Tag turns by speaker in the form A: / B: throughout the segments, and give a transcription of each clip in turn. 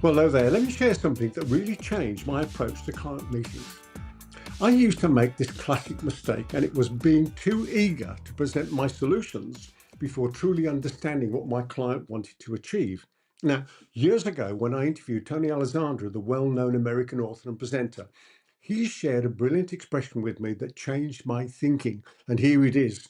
A: Well, hello there. Let me share something that really changed my approach to client meetings. I used to make this classic mistake, and it was being too eager to present my solutions before truly understanding what my client wanted to achieve. Now, years ago, when I interviewed Tony Alessandra, the well-known American author and presenter, he shared a brilliant expression with me that changed my thinking. And here it is.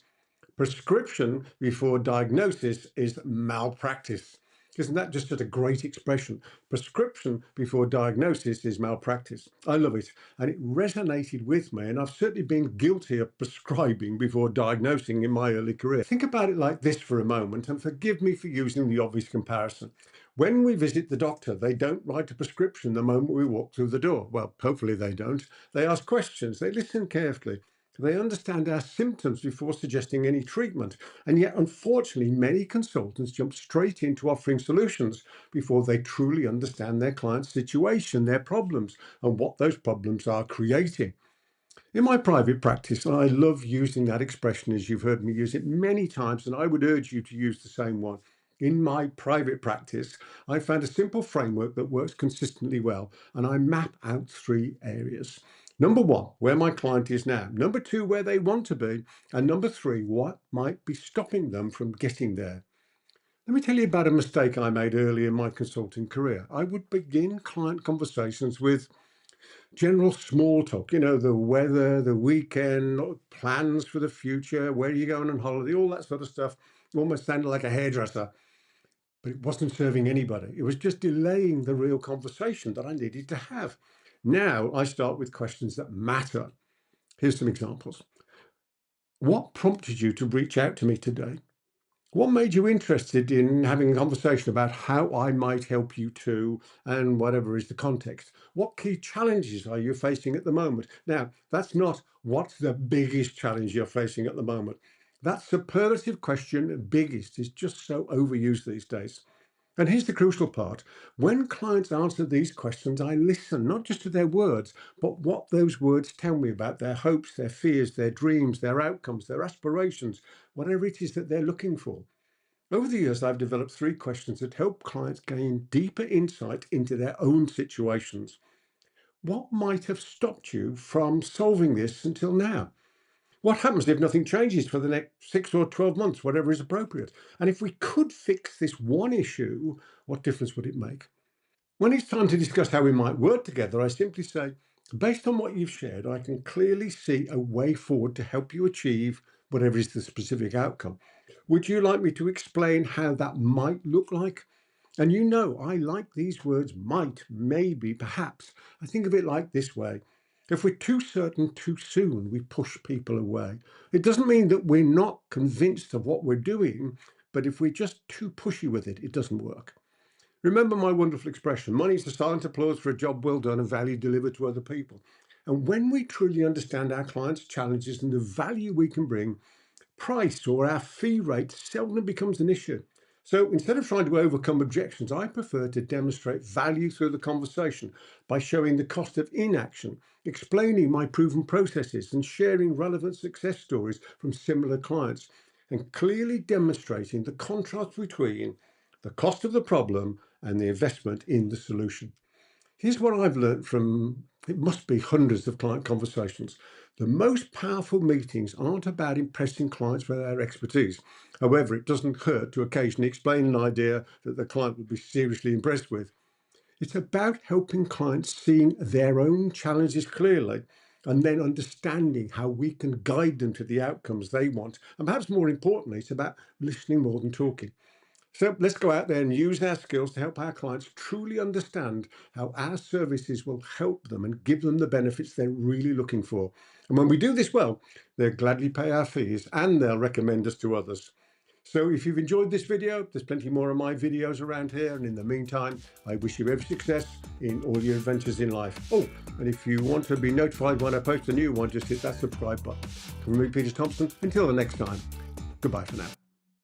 A: Prescription before diagnosis is malpractice. Isn't that just a great expression? Prescription before diagnosis is malpractice. I love it. And it resonated with me. And I've certainly been guilty of prescribing before diagnosing in my early career. Think about it like this for a moment, and forgive me for using the obvious comparison. When we visit the doctor, they don't write a prescription the moment we walk through the door. Well, hopefully they don't. They ask questions. They listen carefully. They understand our symptoms before suggesting any treatment. And yet, unfortunately, many consultants jump straight into offering solutions before they truly understand their client's situation, their problems, and what those problems are creating. In my private practice, I love using that expression, as you've heard me use it many times, and I would urge you to use the same one. In my private practice, I found a simple framework that works consistently well, and I map out 3 areas. Number 1, where my client is now. Number 2, where they want to be. And number 3, what might be stopping them from getting there. Let me tell you about a mistake I made early in my consulting career. I would begin client conversations with general small talk, the weather, the weekend, plans for the future, where are you going on holiday, all that sort of stuff. Almost sounded like a hairdresser, but it wasn't serving anybody. It was just delaying the real conversation that I needed to have. Now I start with questions that matter. Here's some examples. What prompted you to reach out to me today? What made you interested in having a conversation about how I might help you too, and whatever is the context? What key challenges are you facing at the moment? Now, that's not what's the biggest challenge you're facing at the moment. That superlative question, biggest, is just so overused these days. And here's the crucial part. When clients answer these questions, I listen not just to their words, but what those words tell me about their hopes, their fears, their dreams, their outcomes, their aspirations, whatever it is that they're looking for. Over the years, I've developed 3 questions that help clients gain deeper insight into their own situations. What might have stopped you from solving this until now? What happens if nothing changes for the next 6 or 12 months, whatever is appropriate? And if we could fix this one issue, what difference would it make? When it's time to discuss how we might work together, I simply say, based on what you've shared, I can clearly see a way forward to help you achieve whatever is the specific outcome. Would you like me to explain how that might look like? And I like these words: might, maybe, perhaps. I think of it like this way. If we're too certain too soon, we push people away. It doesn't mean that we're not convinced of what we're doing, but if we're just too pushy with it, it doesn't work. Remember my wonderful expression: money is the silent applause for a job well done and value delivered to other people. And when we truly understand our clients' challenges and the value we can bring, price or our fee rate seldom becomes an issue. So instead of trying to overcome objections, I prefer to demonstrate value through the conversation by showing the cost of inaction, explaining my proven processes, and sharing relevant success stories from similar clients, and clearly demonstrating the contrast between the cost of the problem and the investment in the solution. Here's what I've learned from, it must be hundreds of client conversations. The most powerful meetings aren't about impressing clients with our expertise. However, it doesn't hurt to occasionally explain an idea that the client would be seriously impressed with. It's about helping clients seeing their own challenges clearly and then understanding how we can guide them to the outcomes they want. And perhaps more importantly, it's about listening more than talking. So let's go out there and use our skills to help our clients truly understand how our services will help them and give them the benefits they're really looking for. And when we do this well, they'll gladly pay our fees and they'll recommend us to others. So if you've enjoyed this video, there's plenty more of my videos around here. And in the meantime, I wish you every success in all your adventures in life. Oh, and if you want to be notified when I post a new one, just hit that subscribe button. From me, Peter Thomson, until the next time, goodbye for now.